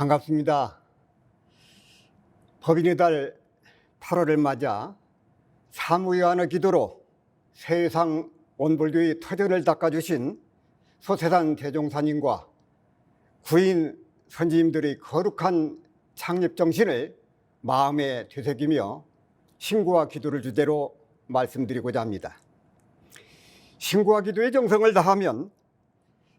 반갑습니다. 법인의 달 8월을 맞아 사무위안의 기도로 세상 원불교의 터전을 닦아주신 소세산 대종사님과 구인 선지님들의 거룩한 창립정신을 마음에 되새기며 신구와 기도를 주제로 말씀드리고자 합니다. 신구와 기도의 정성을 다하면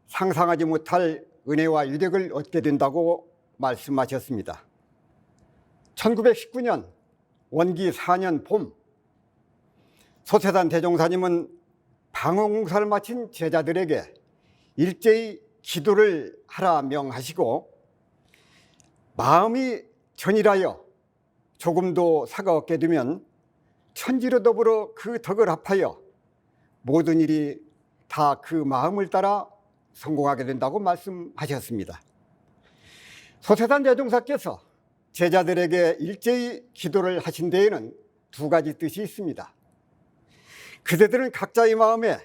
상상하지 못할 은혜와 유력을 얻게 된다고 말씀하셨습니다. 1919년 원기 4년 봄, 소세산 대종사님은 방언공사를 마친 제자들에게 일제히 기도를 하라 명하시고, 마음이 전일하여 조금도 사가 얻게 되면 천지로 더불어 그 덕을 합하여 모든 일이 다 그 마음을 따라 성공하게 된다고 말씀하셨습니다. 소세산 대종사께서 제자들에게 일제히 기도를 하신 데에는 두 가지 뜻이 있습니다. 그대들은 각자의 마음에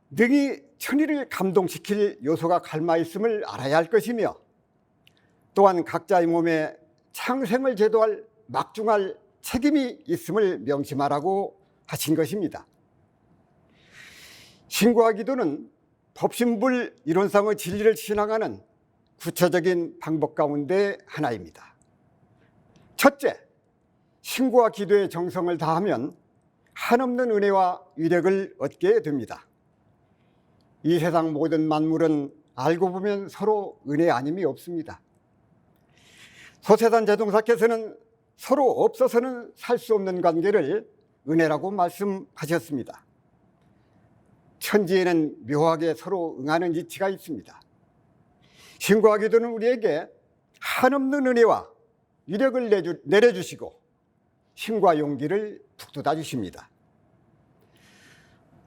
능히 천의를 감동시킬 요소가 갈마 있음을 알아야 할 것이며, 또한 각자의 몸에 창생을 제도할 막중할 책임이 있음을 명심하라고 하신 것입니다. 신구와 기도는 법신불 이론상의 진리를 신앙하는 구체적인 방법 가운데 하나입니다. 첫째, 신구와 기도의 정성을 다하면 한없는 은혜와 위력을 얻게 됩니다. 이 세상 모든 만물은 알고 보면 서로 은혜 아님이 없습니다. 소세산 대종사께서는 서로 없어서는 살 수 없는 관계를 은혜라고 말씀하셨습니다. 천지에는 묘하게 서로 응하는 이치가 있습니다. 신구와 기도는 우리에게 한없는 은혜와 위력을 내려주시고 힘과 용기를 북돋아 주십니다.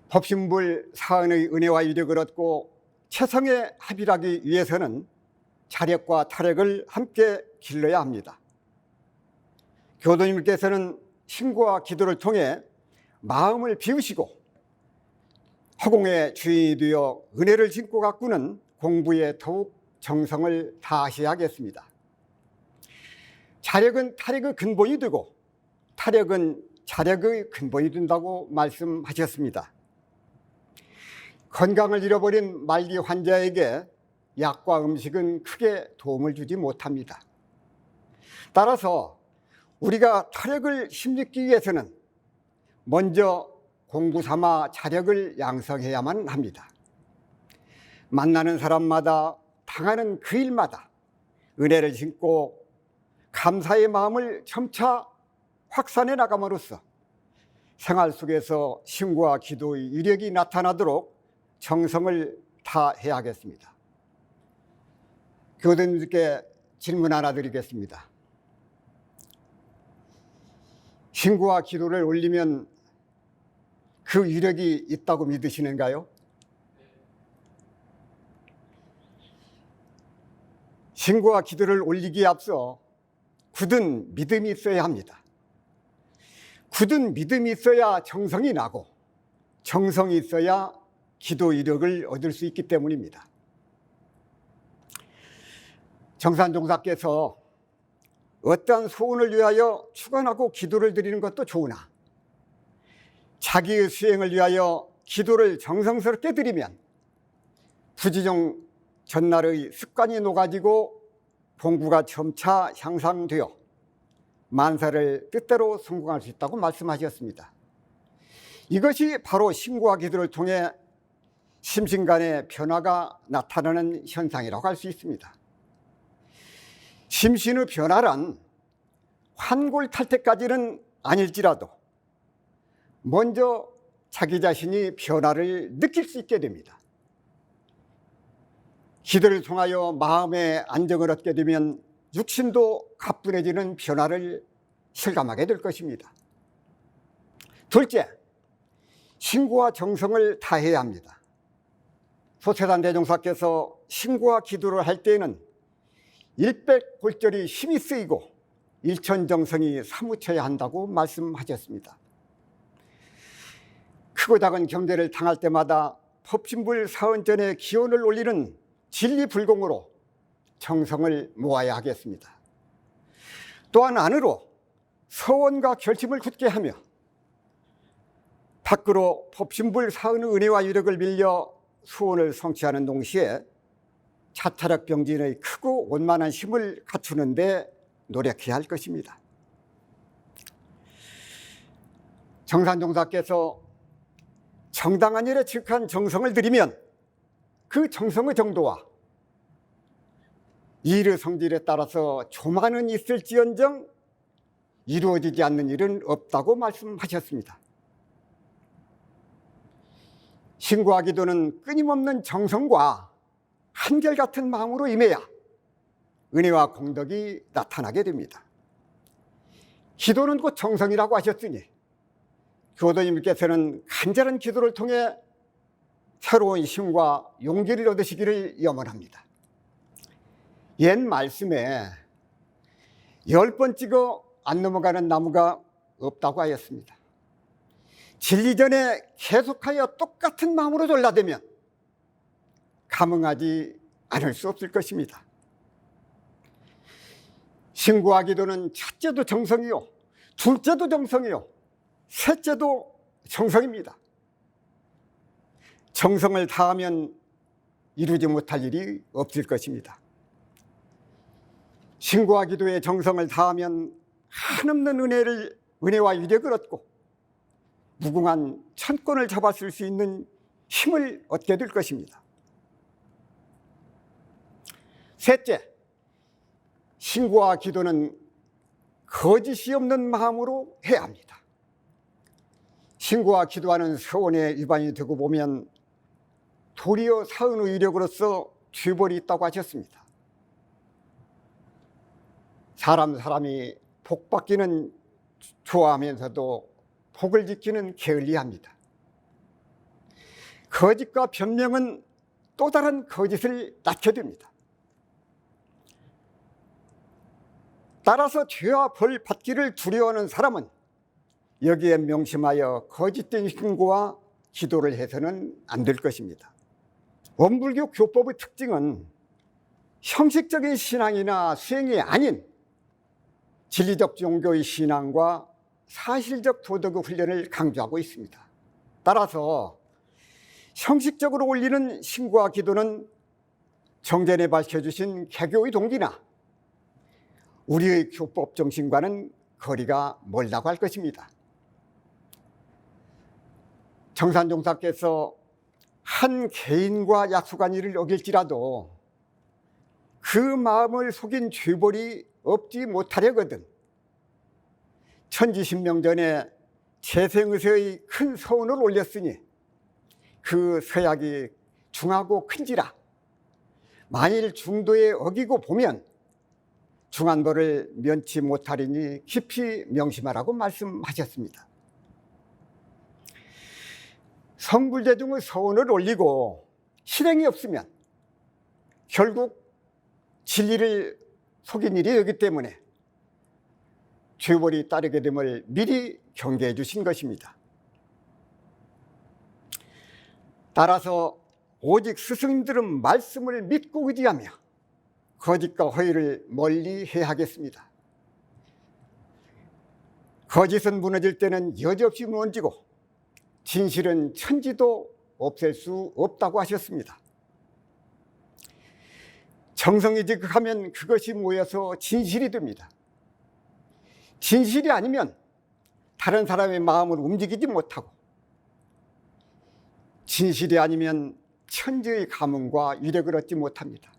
법신불 사은의 은혜와 위력을 얻고 최성에 합일하기 위해서는 자력과 타력을 함께 길러야 합니다. 교도님께서는 신구와 기도를 통해 마음을 비우시고 허공의 주인이 되어 은혜를 짓고 가꾸는 공부에 더욱 정성을 다하셔야겠습니다. 자력은 타력의 근본이 되고 타력은 자력의 근본이 된다고 말씀하셨습니다. 건강을 잃어버린 말기 환자에게 약과 음식은 크게 도움을 주지 못합니다. 따라서 우리가 타력을 힘입기 위해서는 먼저 공부 삼아 자력을 양성해야만 합니다. 만나는 사람마다 당하는 그 일마다 은혜를 심고 감사의 마음을 점차 확산해 나감으로써 생활 속에서 신구와 기도의 위력이 나타나도록 정성을 다해야겠습니다. 교도님들께 질문 하나 드리겠습니다. 신구와 기도를 올리면 그 위력이 있다고 믿으시는가요? 신구와 기도를 올리기에 앞서 굳은 믿음이 있어야 합니다. 굳은 믿음이 있어야 정성이 나고, 정성이 있어야 기도 위력을 얻을 수 있기 때문입니다. 정산종사께서 어떠한 소원을 위하여 축원하고 기도를 드리는 것도 좋으나 자기의 수행을 위하여 기도를 정성스럽게 드리면 부지중 전날의 습관이 녹아지고 공부가 점차 향상되어 만사를 뜻대로 성공할 수 있다고 말씀하셨습니다. 이것이 바로 신구와 기도를 통해 심신간의 변화가 나타나는 현상이라고 할 수 있습니다. 심신의 변화란 환골탈 때까지는 아닐지라도 먼저 자기 자신이 변화를 느낄 수 있게 됩니다. 기도를 통하여 마음의 안정을 얻게 되면 육신도 가뿐해지는 변화를 실감하게 될 것입니다. 둘째, 신구와 정성을 다해야 합니다. 소세산 대종사께서 신구와 기도를 할 때에는 일백골절이 힘이 쓰이고 일천정성이 사무쳐야 한다고 말씀하셨습니다. 크고 작은 경계를 당할 때마다 법신불 사은전의 기원을 올리는 진리불공으로 정성을 모아야 하겠습니다. 또한 안으로 서원과 결심을 굳게 하며 밖으로 법신불 사은의 은혜와 유력을 빌려 소원을 성취하는 동시에 자타력 병진의 크고 원만한 힘을 갖추는 데 노력해야 할 것입니다. 정산종사께서 정당한 일에 즉한 정성을 들이면 그 정성의 정도와 일의 성질에 따라서 조만은 있을지언정 이루어지지 않는 일은 없다고 말씀하셨습니다. 신고와 기도는 끊임없는 정성과 한결같은 마음으로 임해야 은혜와 공덕이 나타나게 됩니다. 기도는 곧 정성이라고 하셨으니 교도님께서는 간절한 기도를 통해 새로운 힘과 용기를 얻으시기를 염원합니다. 옛 말씀에 10번 찍어 안 넘어가는 나무가 없다고 하였습니다. 진리 전에 계속하여 똑같은 마음으로 졸라대면 감흥하지 않을 수 없을 것입니다. 신고와 기도는 첫째도 정성이요, 둘째도 정성이요, 셋째도 정성입니다. 정성을 다하면 이루지 못할 일이 없을 것입니다. 신고와 기도에 정성을 다하면 한없는 은혜와 위력을 얻고 무궁한 천권을 잡았을 수 있는 힘을 얻게 될 것입니다. 셋째, 신고와 기도는 거짓이 없는 마음으로 해야 합니다. 신고와 기도하는 서원에 위반이 되고 보면 도리어 사은의 위력으로서 죄벌이 있다고 하셨습니다. 사람이 복 받기는 좋아하면서도 복을 지키는 게을리합니다. 거짓과 변명은 또 다른 거짓을 낳게 됩니다. 따라서 죄와 벌 받기를 두려워하는 사람은 여기에 명심하여 거짓된 신고와 기도를 해서는 안 될 것입니다. 원불교 교법의 특징은 형식적인 신앙이나 수행이 아닌 진리적 종교의 신앙과 사실적 도덕의 훈련을 강조하고 있습니다. 따라서 형식적으로 올리는 신고와 기도는 정전에 밝혀주신 개교의 동기나 우리의 교법 정신과는 거리가 멀다고 할 것입니다. 정산종사께서 한 개인과 약속한 일을 어길지라도 그 마음을 속인 죄벌이 없지 못하려거든 천지신명전에 재생의세의 큰 서원을 올렸으니 그 서약이 중하고 큰지라 만일 중도에 어기고 보면 중한 벌을 면치 못하리니 깊이 명심하라고 말씀하셨습니다. 성불제중의 서원을 올리고 실행이 없으면 결국 진리를 속인 일이 되기 때문에 죄벌이 따르게 됨을 미리 경계해 주신 것입니다. 따라서 오직 스승님들은 말씀을 믿고 의지하며 거짓과 허위를 멀리 해야 하겠습니다. 거짓은 무너질 때는 여지없이 무너지고 진실은 천지도 없앨 수 없다고 하셨습니다. 정성이 지극하면 그것이 모여서 진실이 됩니다. 진실이 아니면 다른 사람의 마음을 움직이지 못하고 진실이 아니면 천지의 감흥과 위력을 얻지 못합니다.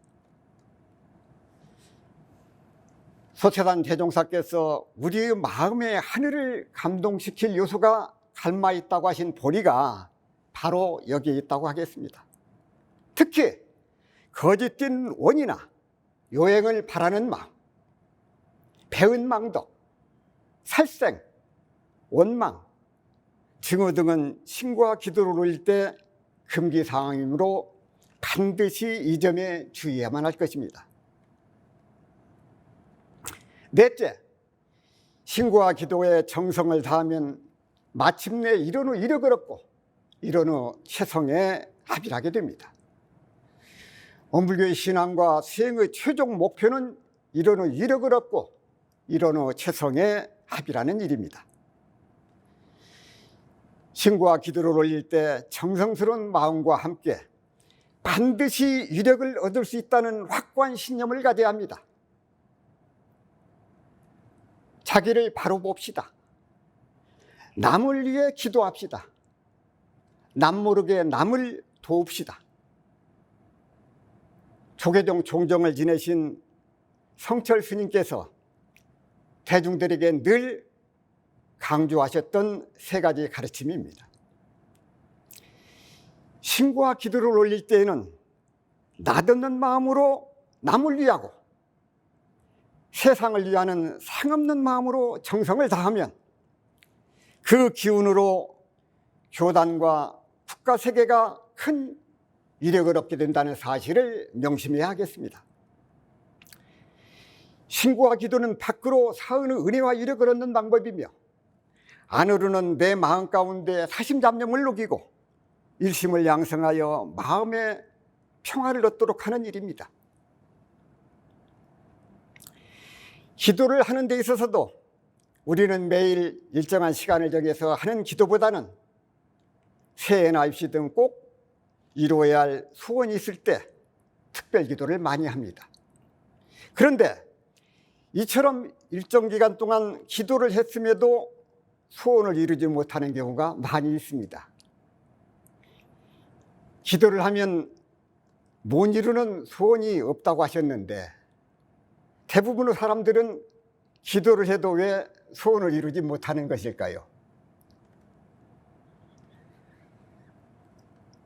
소태산 대종사께서 우리의 마음의 하늘을 감동시킬 요소가 닮아 있다고 하신 보리가 바로 여기에 있다고 하겠습니다. 특히 거짓된 원이나 요행을 바라는 마음, 배은 망덕, 살생, 원망, 증오 등은 신고와 기도를 올릴 때 금기사항이므로 반드시 이 점에 주의해야만 할 것입니다. 넷째, 신고와 기도에 정성을 다하면 마침내 이런 후 이력을 얻고 이런 후 최성에 합일하게 됩니다. 원불교의 신앙과 수행의 최종 목표는 이런 위력을 얻고 이런 최성의 합이라는 일입니다. 신고와 기도를 올릴 때 정성스러운 마음과 함께 반드시 위력을 얻을 수 있다는 확고한 신념을 가져야 합니다. 자기를 바로 봅시다. 남을 위해 기도합시다. 남 모르게 남을 도웁시다. 조계종 종정을 지내신 성철 스님께서 대중들에게 늘 강조하셨던 세 가지 가르침입니다. 신고와 기도를 올릴 때에는 낯없는 마음으로 남을 위하고 세상을 위하는 상없는 마음으로 정성을 다하면 그 기운으로 교단과 국가 세계가 큰 위력을 얻게 된다는 사실을 명심해야 하겠습니다. 신고와 기도는 밖으로 사은의 은혜와 위력을 얻는 방법이며 안으로는 내 마음 가운데 사심잡념을 녹이고 일심을 양성하여 마음의 평화를 얻도록 하는 일입니다. 기도를 하는 데 있어서도 우리는 매일 일정한 시간을 정해서 하는 기도보다는 새해나 입시 등 꼭 이루어야 할 소원이 있을 때 특별 기도를 많이 합니다. 그런데 이처럼 일정 기간 동안 기도를 했음에도 소원을 이루지 못하는 경우가 많이 있습니다. 기도를 하면 못 이루는 소원이 없다고 하셨는데 대부분의 사람들은 기도를 해도 왜 소원을 이루지 못하는 것일까요?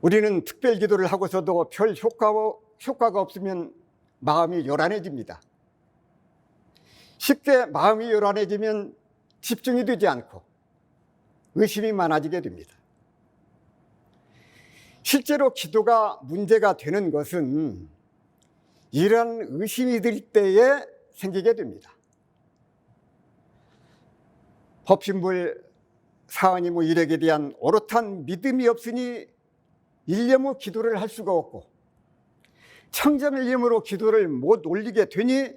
우리는 특별 기도를 하고서도 별 효과가 없으면 마음이 요란해집니다. 쉽게 마음이 요란해지면 집중이 되지 않고 의심이 많아지게 됩니다. 실제로 기도가 문제가 되는 것은 이러한 의심이 들 때에 생기게 됩니다. 법신불 사언이 이력에 대한 오롯한 믿음이 없으니 일념의 기도를 할 수가 없고 청정일념으로 기도를 못 올리게 되니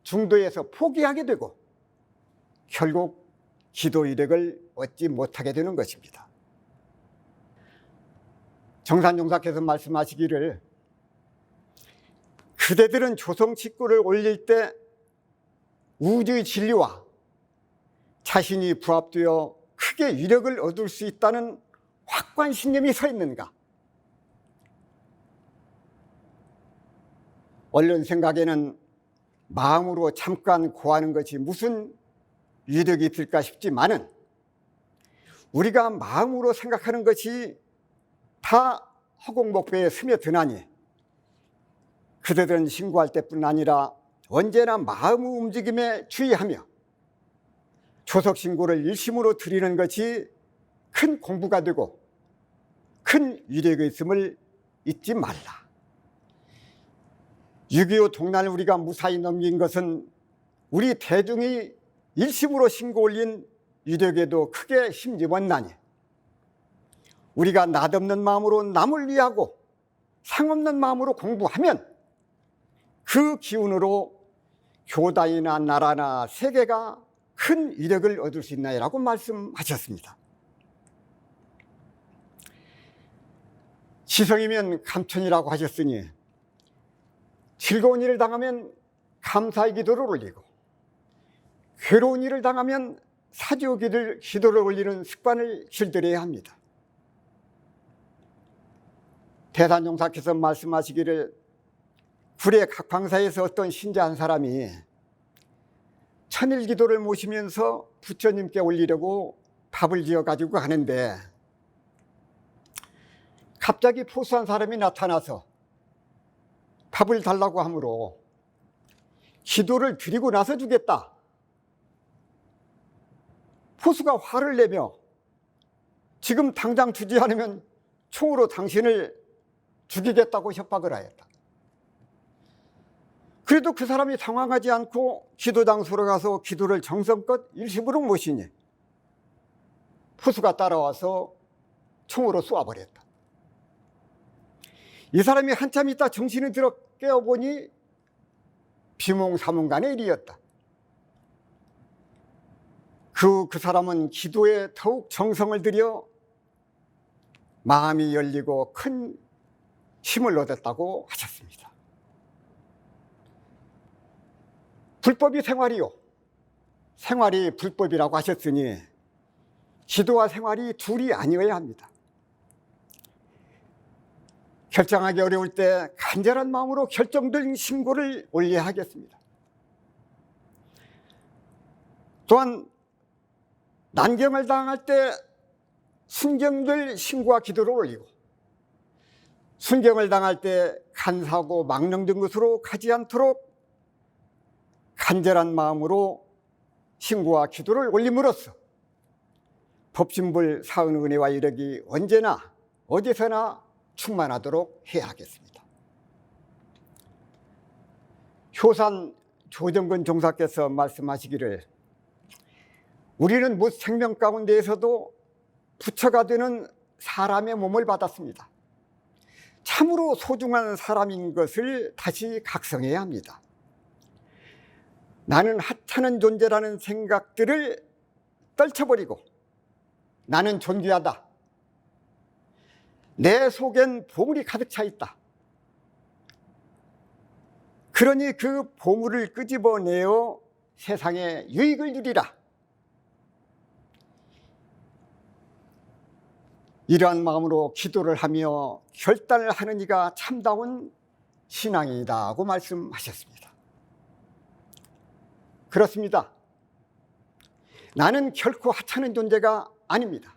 중도에서 포기하게 되고 결국 기도 이력을 얻지 못하게 되는 것입니다. 정산종사께서 말씀하시기를 그대들은 조성 직구를 올릴 때 우주의 진리와 자신이 부합되어 크게 위력을 얻을 수 있다는 확고한 신념이 서 있는가? 얼른 생각에는 마음으로 잠깐 고하는 것이 무슨 위력이 있을까 싶지만은 우리가 마음으로 생각하는 것이 다 허공목배에 스며드나니 그대들은 신고할 때뿐 아니라 언제나 마음의 움직임에 주의하며 조석신고를 일심으로 드리는 것이 큰 공부가 되고 큰 위력이 있음을 잊지 말라. 6.25 동란을 우리가 무사히 넘긴 것은 우리 대중이 일심으로 신고 올린 위력에도 크게 힘입었나니 우리가 낯없는 마음으로 남을 위하고 상없는 마음으로 공부하면 그 기운으로 교단이나 나라나 세계가 큰 위력을 얻을 수 있나요라고 말씀하셨습니다. 시성이면 감천이라고 하셨으니 즐거운 일을 당하면 감사의 기도를 올리고 괴로운 일을 당하면 사죄의 기도를 올리는 습관을 길들여야 합니다. 대산종사께서 말씀하시기를 구례 각황사에서 어떤 신자 한 사람이 천일 기도를 모시면서 부처님께 올리려고 밥을 지어가지고 가는데 갑자기 포수한 사람이 나타나서 밥을 달라고 하므로 기도를 드리고 나서 주겠다. 포수가 화를 내며 지금 당장 주지 않으면 총으로 당신을 죽이겠다고 협박을 하였다. 그래도 그 사람이 당황하지 않고 기도 장소로 가서 기도를 정성껏 일심으로 모시니 포수가 따라와서 총으로 쏘아버렸다. 이 사람이 한참 있다 정신이 들어 깨어보니 비몽사몽간의 일이었다. 그 사람은 기도에 더욱 정성을 들여 마음이 열리고 큰 힘을 얻었다고 하셨습니다. 불법이 생활이요, 생활이 불법이라고 하셨으니 기도와 생활이 둘이 아니어야 합니다. 결정하기 어려울 때 간절한 마음으로 결정된 신고를 올려야 하겠습니다. 또한 난경을 당할 때 순경들 신고와 기도를 올리고, 순경을 당할 때 간사하고 망령된 것으로 가지 않도록 간절한 마음으로 신고와 기도를 올림으로써 법신불 사은 은혜와 이력이 언제나 어디서나 충만하도록 해야 하겠습니다. 효산 조정근 종사께서 말씀하시기를, 우리는 못 생명 가운데에서도 부처가 되는 사람의 몸을 받았습니다. 참으로 소중한 사람인 것을 다시 각성해야 합니다. 나는 하찮은 존재라는 생각들을 떨쳐버리고 나는 존귀하다, 내 속엔 보물이 가득 차 있다, 그러니 그 보물을 끄집어내어 세상에 유익을 누리라, 이러한 마음으로 기도를 하며 결단을 하는 이가 참다운 신앙이다 하고 말씀하셨습니다. 그렇습니다. 나는 결코 하찮은 존재가 아닙니다.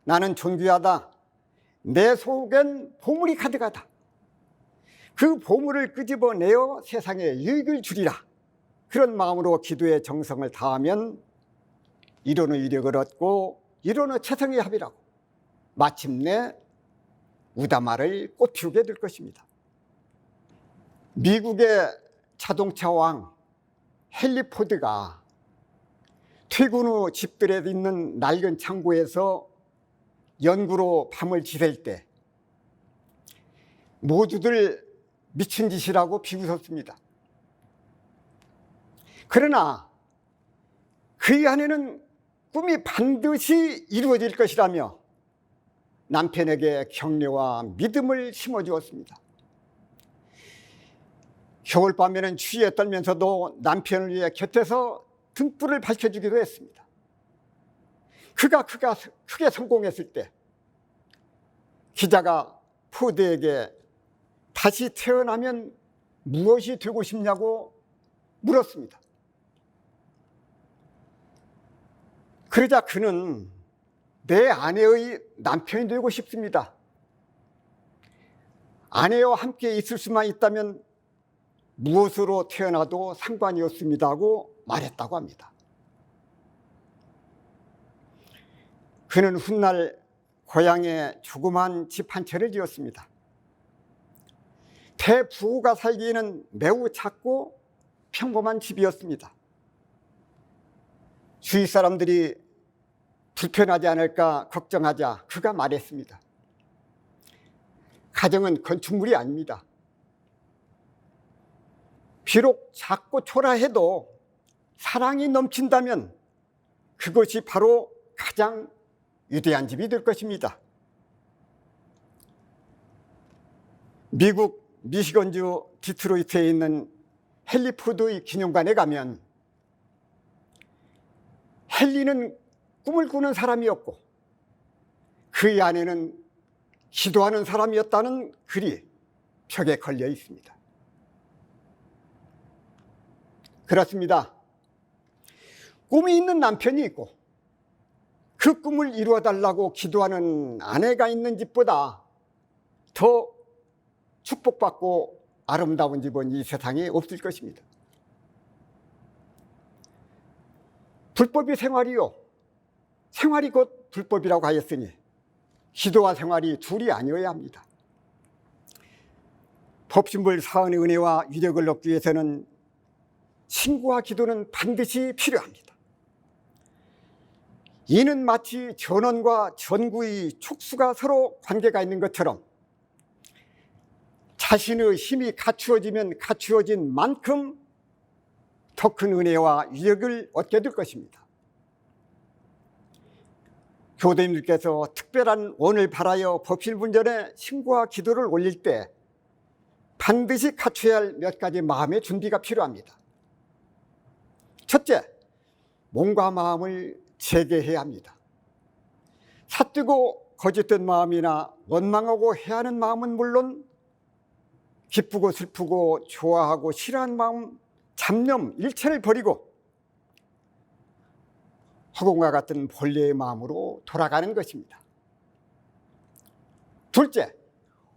나는 존귀하다, 내 속엔 보물이 가득하다, 그 보물을 끄집어내어 세상에 유익을 주리라, 그런 마음으로 기도의 정성을 다하면 이로는 이력을 얻고 이로는 최성의 합이라고 마침내 우다마를 꽃피우게 될 것입니다. 미국의 자동차 왕 헨리 포드가 퇴근 후 집들에 있는 낡은 창고에서 연구로 밤을 지샐 때 모두들 미친 짓이라고 비웃었습니다. 그러나 그의 안에는 꿈이 반드시 이루어질 것이라며 남편에게 격려와 믿음을 심어주었습니다. 겨울밤에는 추위에 떨면서도 남편을 위해 곁에서 등불을 밝혀주기도 했습니다. 그가 크게 성공했을 때 기자가 포드에게 다시 태어나면 무엇이 되고 싶냐고 물었습니다. 그러자 그는 내 아내의 남편이 되고 싶습니다, 아내와 함께 있을 수만 있다면 무엇으로 태어나도 상관이 없습니다 하고 말했다고 합니다. 그는 훗날 고향에 조그만 집 한 채를 지었습니다. 대부가 살기에는 매우 작고 평범한 집이었습니다. 주위 사람들이 불편하지 않을까 걱정하자 그가 말했습니다. 가정은 건축물이 아닙니다. 비록 작고 초라해도 사랑이 넘친다면 그것이 바로 가장 위대한 집이 될 것입니다. 미국 미시건주 디트로이트에 있는 헨리 포드의 기념관에 가면 헨리는 꿈을 꾸는 사람이었고 그의 안에는 기도하는 사람이었다는 글이 벽에 걸려 있습니다. 그렇습니다. 꿈이 있는 남편이 있고 그 꿈을 이루어 달라고 기도하는 아내가 있는 집보다 더 축복받고 아름다운 집은 이 세상에 없을 것입니다. 불법이 생활이요, 생활이 곧 불법이라고 하였으니 기도와 생활이 둘이 아니어야 합니다. 법신불 사은의 은혜와 위력을 얻기 위해서는 신고와 기도는 반드시 필요합니다. 이는 마치 전원과 전구의 촉수가 서로 관계가 있는 것처럼 자신의 힘이 갖추어지면 갖추어진 만큼 더 큰 은혜와 위력을 얻게 될 것입니다. 교도님들께서 특별한 원을 바라여 법실분전에 신고와 기도를 올릴 때 반드시 갖춰야 할 몇 가지 마음의 준비가 필요합니다. 첫째, 몸과 마음을 재개해야 합니다. 삿뜨고 거짓된 마음이나 원망하고 해하는 마음은 물론 기쁘고 슬프고 좋아하고 싫어하는 마음, 잡념 일체를 버리고 허공과 같은 본래의 마음으로 돌아가는 것입니다. 둘째,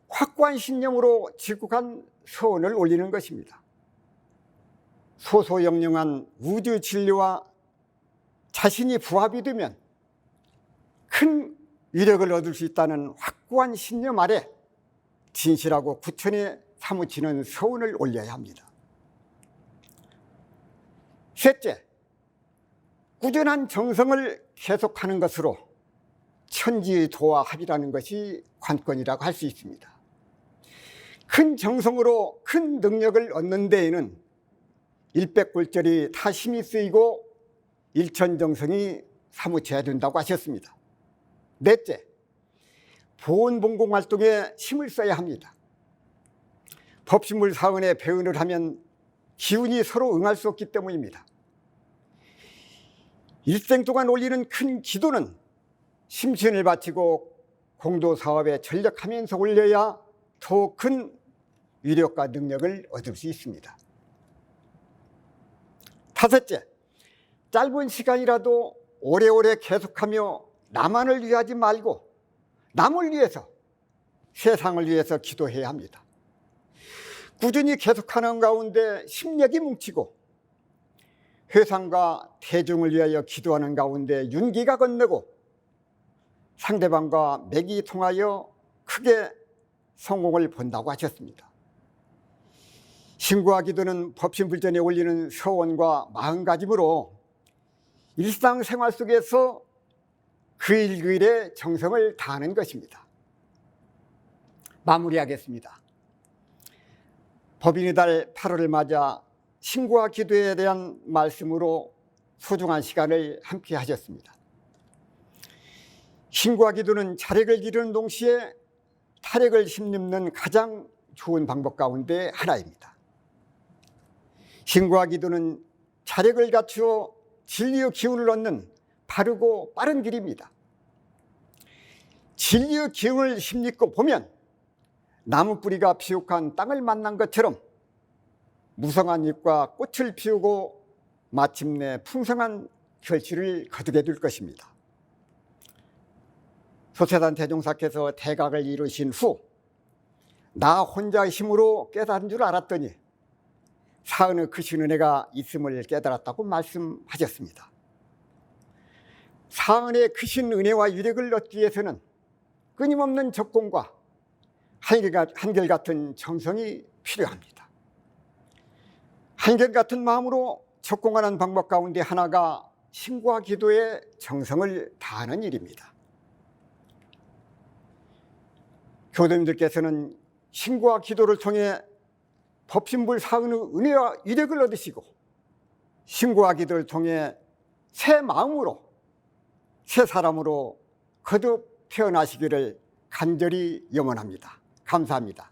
확고한 신념으로 지극한 소원을 올리는 것입니다. 소소영령한 우주 진리와 자신이 부합이 되면 큰 위력을 얻을 수 있다는 확고한 신념 아래 진실하고 구천에 사무치는 소원을 올려야 합니다. 셋째, 꾸준한 정성을 계속하는 것으로 천지도와 합이라는 것이 관건이라고 할 수 있습니다. 큰 정성으로 큰 능력을 얻는 데에는 일백골절이 다 힘이 쓰이고 일천정성이 사무쳐야 된다고 하셨습니다. 넷째, 보온봉공 활동에 힘을 써야 합니다. 법신물 사원에 배운을 하면 기운이 서로 응할 수 없기 때문입니다. 일생 동안 올리는 큰 기도는 심신을 바치고 공도사업에 전력하면서 올려야 더 큰 위력과 능력을 얻을 수 있습니다. 다섯째, 짧은 시간이라도 오래오래 계속하며 나만을 위하지 말고 남을 위해서, 세상을 위해서 기도해야 합니다. 꾸준히 계속하는 가운데 심력이 뭉치고 회상과 대중을 위하여 기도하는 가운데 윤기가 건너고 상대방과 맥이 통하여 크게 성공을 본다고 하셨습니다. 신고와 기도는 법신불전에 올리는 소원과 마음가짐으로 일상생활 속에서 그 일 그 일에 정성을 다하는 것입니다. 마무리하겠습니다. 법인의 달 8월을 맞아 신고와 기도에 대한 말씀으로 소중한 시간을 함께 하셨습니다. 신고와 기도는 자력을 기르는 동시에 타력을 힘입는 가장 좋은 방법 가운데 하나입니다. 신고와 기도는 자력을 갖추어 진리의 기운을 얻는 바르고 빠른 길입니다. 진리의 기운을 힘입고 보면 나무 뿌리가 비옥한 땅을 만난 것처럼 무성한 잎과 꽃을 피우고 마침내 풍성한 결실을 거두게 될 것입니다. 소세단 대종사께서 대각을 이루신 후 나 혼자의 힘으로 깨달은 줄 알았더니 사은의 크신 은혜가 있음을 깨달았다고 말씀하셨습니다. 사은의 크신 은혜와 위력을 얻기 위해서는 끊임없는 적공과 한결같은 정성이 필요합니다. 한결같은 마음으로 적공하는 방법 가운데 하나가 신고와 기도에 정성을 다하는 일입니다. 교도님들께서는 신고와 기도를 통해 법신불 사은의 은혜와 위력을 얻으시고 신고와 기도를 통해 새 마음으로 새 사람으로 거듭 태어나시기를 간절히 염원합니다. 감사합니다.